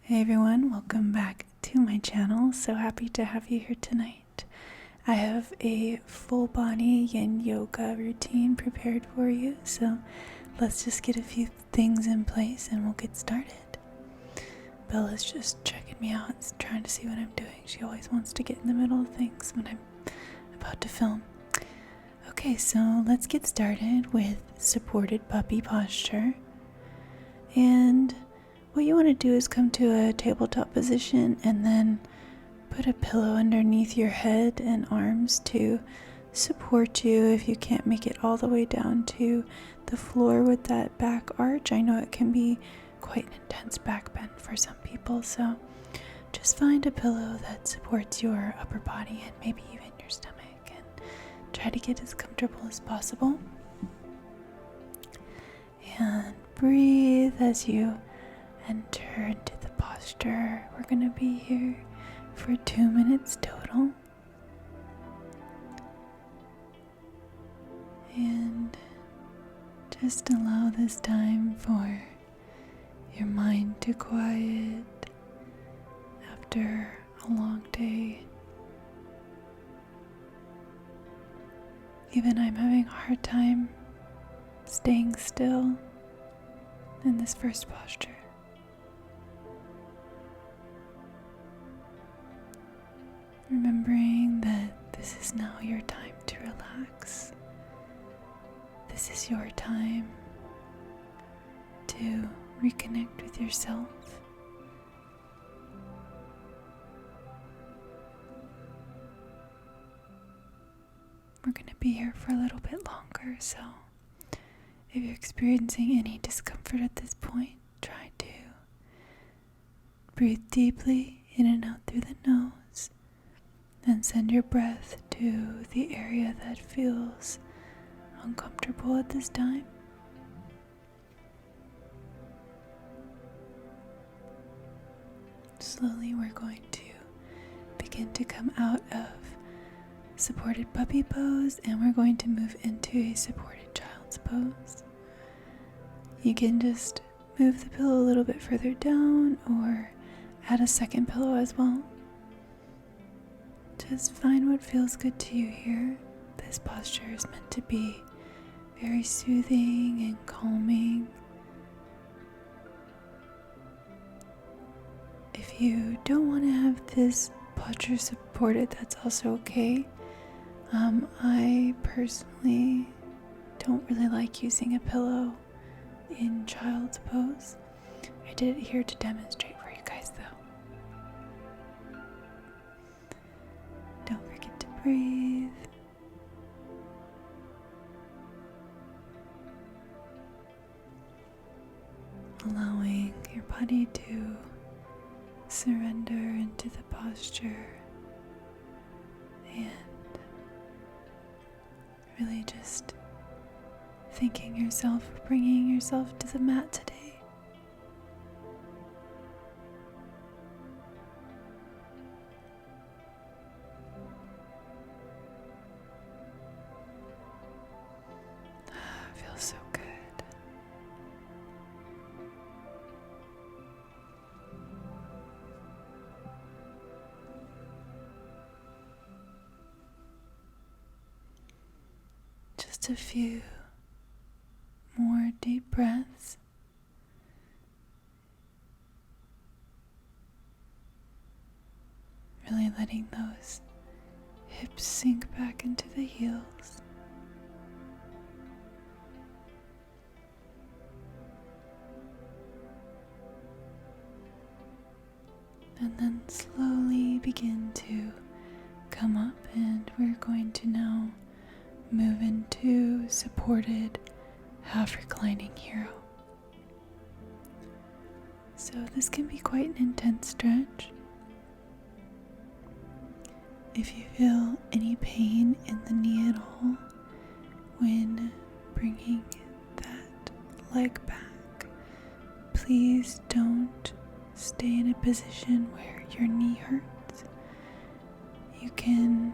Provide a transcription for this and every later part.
Hey everyone, welcome back to my channel. So happy to have you here tonight. I have a full body Yin Yoga routine prepared for you, so let's just get a few things in place and we'll get started. Bella's just checking me out and trying to see what I'm doing. She always wants to get in the middle of things when I'm about to film. Okay, so let's get started with supported puppy posture. And what you want to do is come to a tabletop position and then put a pillow underneath your head and arms to support you if you can't make it all the way down to the floor with that back arch. I know it can be quite an intense back bend for some people, so just find a pillow that supports your upper body and maybe even your stomach and try to get as comfortable as possible. And breathe as you enter into the posture. We're going to be here for 2 minutes total. And just allow this time for your mind to quiet after a long day. Even I'm having a hard time staying still in this first posture. Remembering that this is now your time to relax. This is your time to reconnect with yourself. We're going to be here for a little bit longer, so if you're experiencing any discomfort at this point, try to breathe deeply in and out through the nose. Then send your breath to the area that feels uncomfortable at this time. Slowly we're going to begin to come out of supported puppy pose and we're going to move into a supported child's pose. You can just move the pillow a little bit further down or add a second pillow as well. Just find what feels good to you here. This posture is meant to be very soothing and calming. If you don't want to have this posture supported, that's also okay. I personally don't really like using a pillow in child's pose. I did it here to demonstrate for you guys though. Don't forget to breathe. Allowing your body to surrender into the posture and really just thanking yourself for bringing yourself to the mat today. Feels so good. Just a few more deep breaths. Really letting those hips sink back into the heels. And then slowly begin to come up, and we're going to now move into supported half reclining hero. So this can be quite an intense stretch. If you feel any pain in the knee at all when bringing that leg back, please don't stay in a position where your knee hurts. You can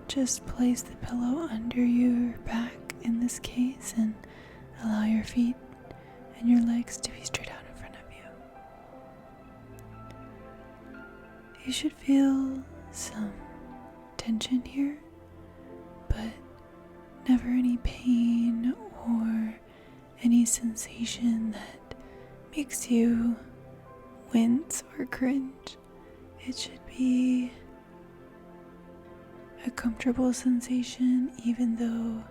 just place the pillow under your back in this case and allow your feet and your legs to be straight out in front of you. You should feel some tension here, but never any pain or any sensation that makes you wince or cringe. It should be a comfortable sensation, even though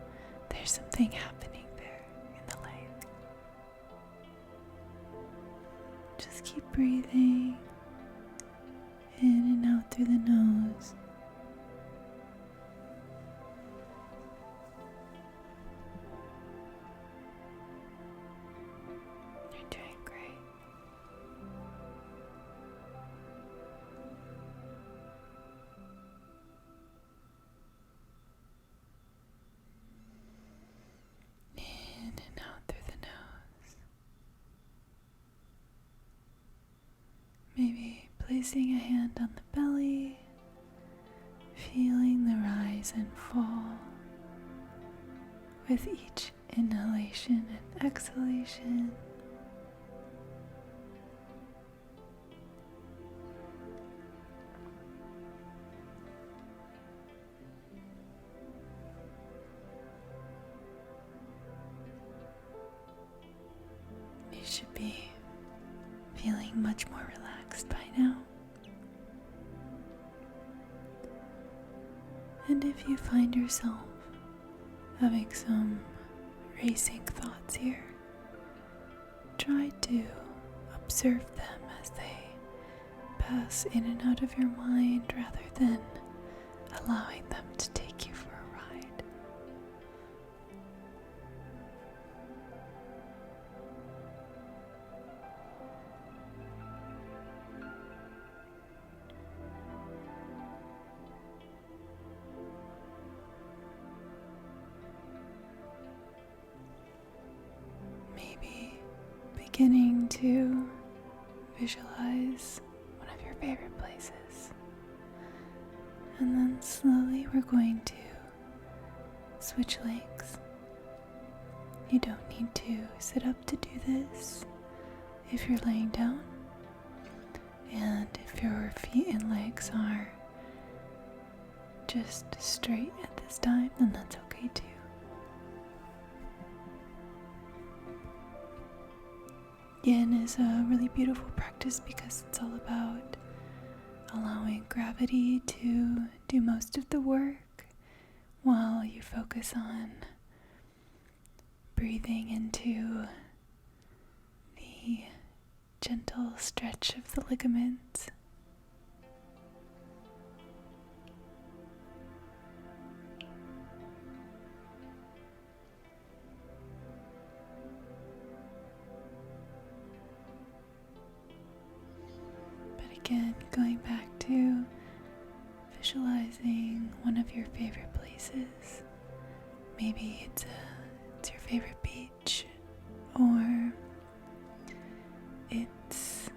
there's something happening there in the leg. Just keep breathing in and out through the nose. You're doing great. In and out through the nose. Maybe placing a hand on the belly, feeling the rise and fall with each inhalation and exhalation. You should be feeling much more relaxed by now. And if you find yourself having some racing thoughts here, try to observe them as they pass in and out of your mind rather than allowing them to take you for a ride. Maybe beginning to visualize one of your favorite places. And then slowly we're going to switch legs. You don't need to sit up to do this if you're laying down. And if your feet and legs are just straight at this time, then that's okay too. Yin is a really beautiful practice because it's all about allowing gravity to do most of the work while you focus on breathing into the gentle stretch of the ligaments. Again, going back to visualizing one of your favorite places. Maybe it's your favorite beach, or it's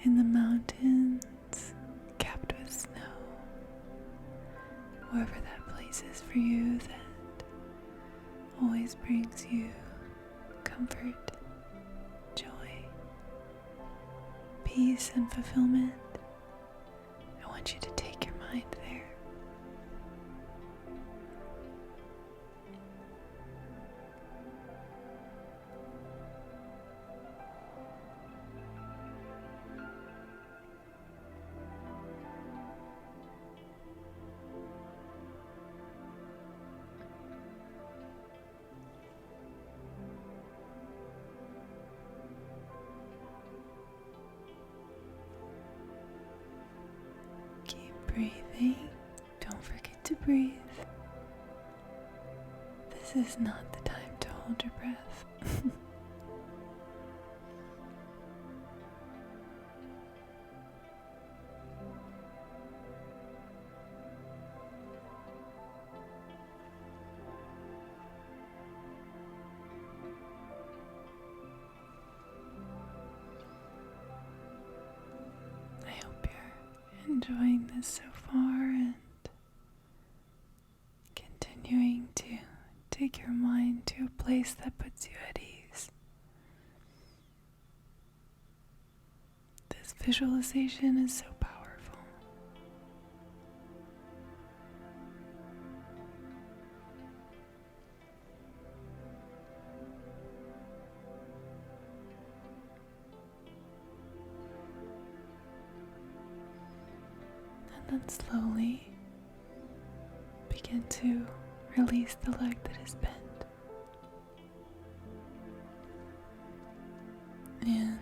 in the mountains, capped with snow. Wherever that place is for you, that always brings you comfort, joy, peace, and fulfillment. I want you to take your mind there. Breathing. Don't forget to breathe. This is not the time to hold your breath. Enjoying this so far and continuing to take your mind to a place that puts you at ease. This visualization is so powerful. And then slowly begin to release the leg that is bent. And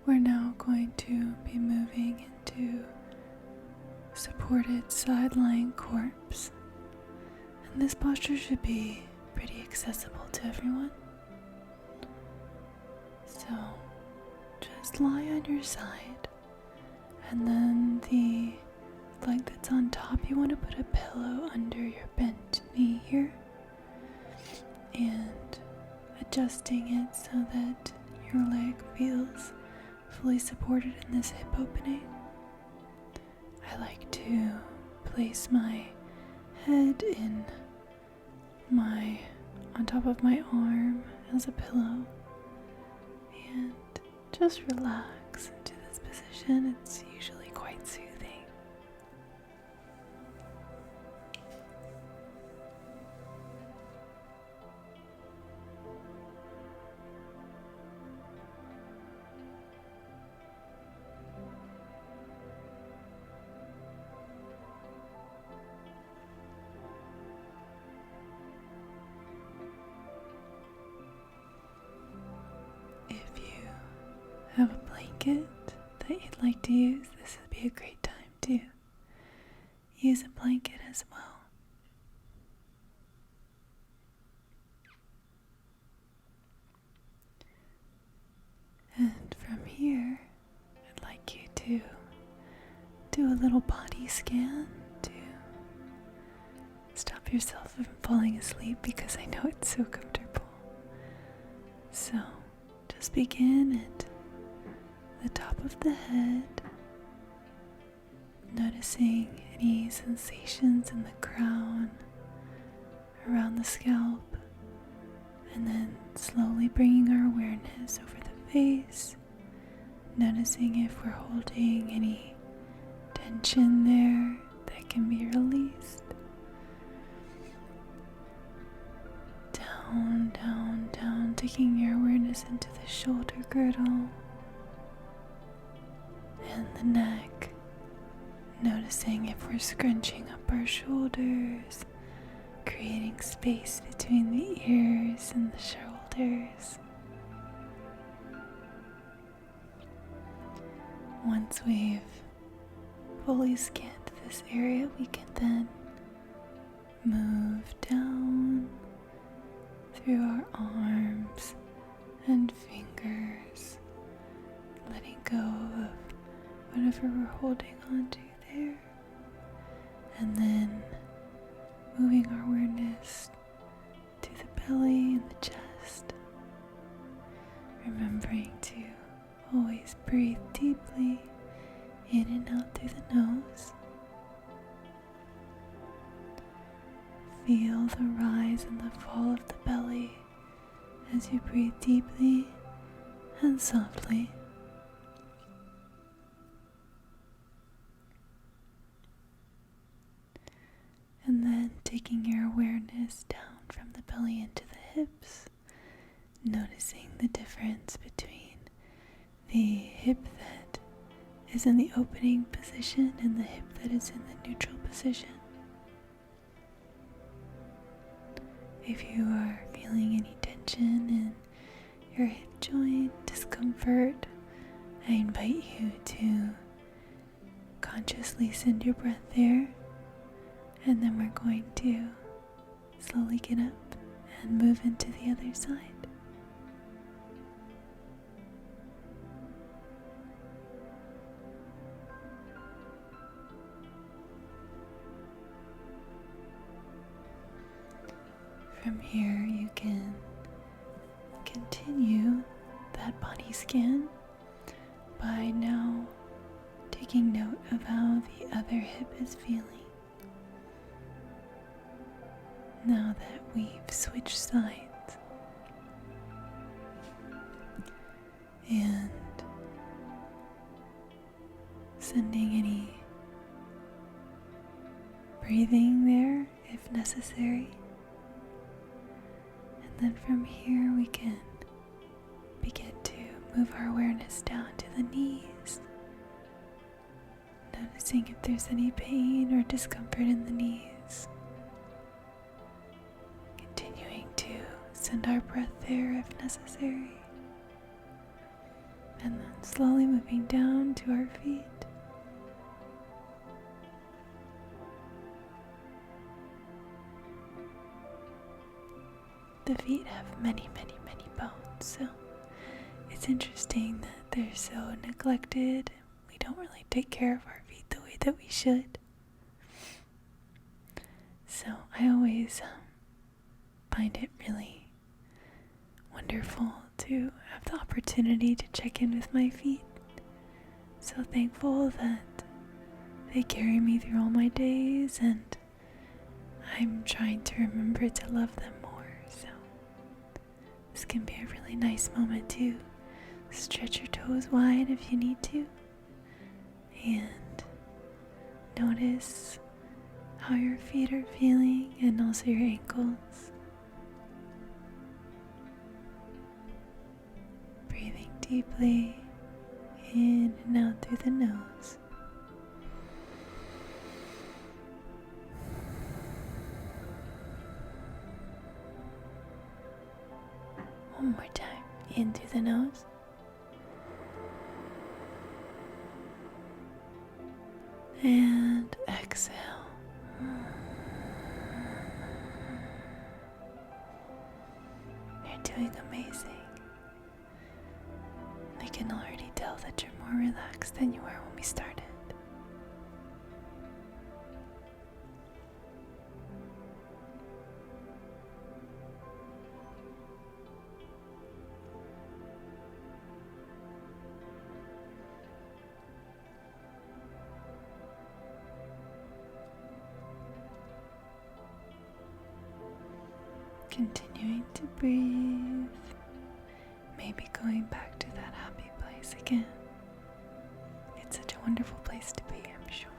we're now going to be moving into supported side-lying corpse. And this posture should be pretty accessible to everyone. So just lie on your side, and then the leg that's on top, you want to put a pillow under your bent knee here and adjusting it so that your leg feels fully supported in this hip opening. I like to place my head on top of my arm as a pillow and just relax into this position. It's usually quite soothing. Have a blanket that you'd like to use, this would be a great time to use a blanket as well. And from here, I'd like you to do a little body scan to stop yourself from falling asleep, because I know it's so comfortable. So just begin at the top of the head, noticing any sensations in the crown, around the scalp, and then slowly bringing our awareness over the face, noticing if we're holding any tension there that can be released. Down, down, down, taking your awareness into the shoulder girdle and the neck, noticing if we're scrunching up our shoulders, creating space between the ears and the shoulders. Once we've fully scanned this area, we can then move down through our arms and fingers, letting go of whatever we're holding on to there, and then moving our awareness to the belly and the chest, remembering to always breathe deeply in and out through the nose. Feel the rise and the fall of the belly as you breathe deeply and softly. And then taking your awareness down from the belly into the hips, noticing the difference between the hip that is in the opening position and the hip that is in the neutral position. If you are feeling any tension in your hip joint, discomfort, I invite you to consciously send your breath there, and then we're going to slowly get up and move into the other side. From here, you can continue that body scan by now taking note of how the other hip is feeling. Now that we've switched sides, and sending any breathing there if necessary. And then from here we can begin to move our awareness down to the knees, noticing noticing if there's any pain or discomfort in the knees. Continuing to send our breath there if necessary. And then slowly moving down to our feet. The feet have many, many, many bones, so it's interesting that they're so neglected. We don't really take care of our feet the way that we should. So I always find it really wonderful to have the opportunity to check in with my feet. So thankful that they carry me through all my days, and I'm trying to remember to love them more. So this can be a really nice moment to stretch your toes wide if you need to, and notice how your feet are feeling and also your ankles. Breathing deeply in and out through the nose. One more time, in through the nose. And exhale. You're doing amazing. I can already tell that you're more relaxed than you were when we started. Continuing to breathe, maybe going back to that happy place again. It's such a wonderful place to be, I'm sure.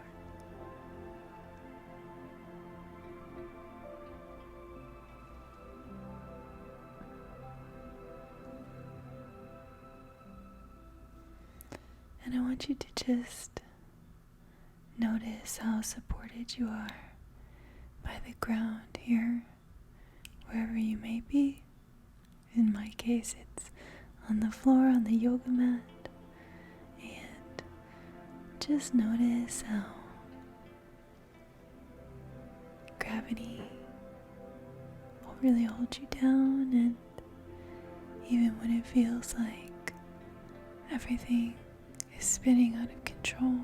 And I want you to just notice how supported you are by the ground here, wherever you may be. In my case, it's on the floor, on the yoga mat. And just notice how gravity will really hold you down, and even when it feels like everything is spinning out of control,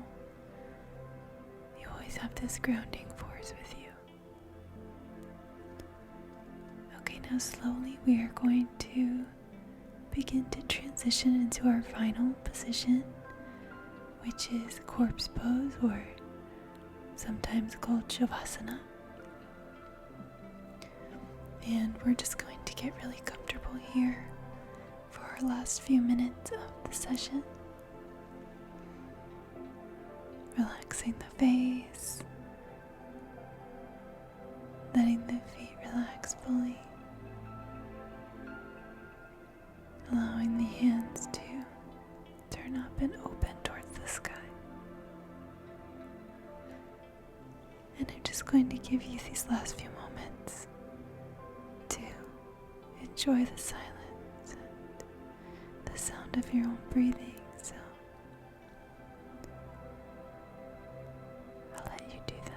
you always have this grounding force with you. Okay, now slowly we are going to begin to transition into our final position, which is corpse pose, or sometimes called shavasana. And we're just going to get really comfortable here for our last few minutes of the session. Relaxing the face, letting the feet relax fully, allowing the hands to turn up and open towards the sky. And I'm just going to give you these last few moments to enjoy the silence and the sound of your own breathing. So I'll let you do that.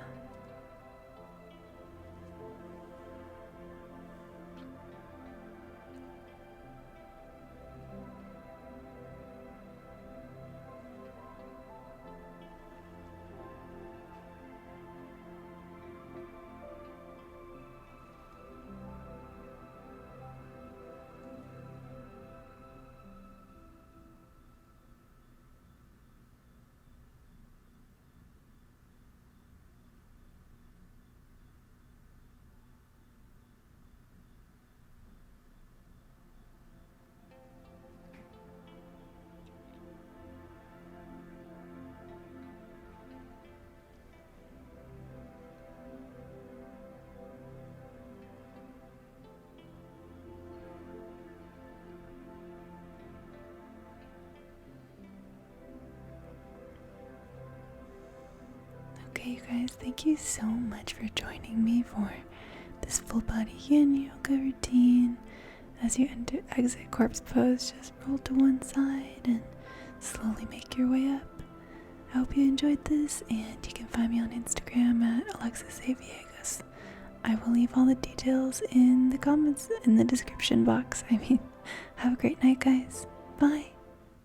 guys, thank you so much for joining me for this full body yin yoga routine. As you exit corpse pose, just roll to one side and slowly make your way up. I hope you enjoyed this, and you can find me on Instagram at Alexis Villegas. I will leave all the details in the comments in the description box. Have a great night, guys. Bye.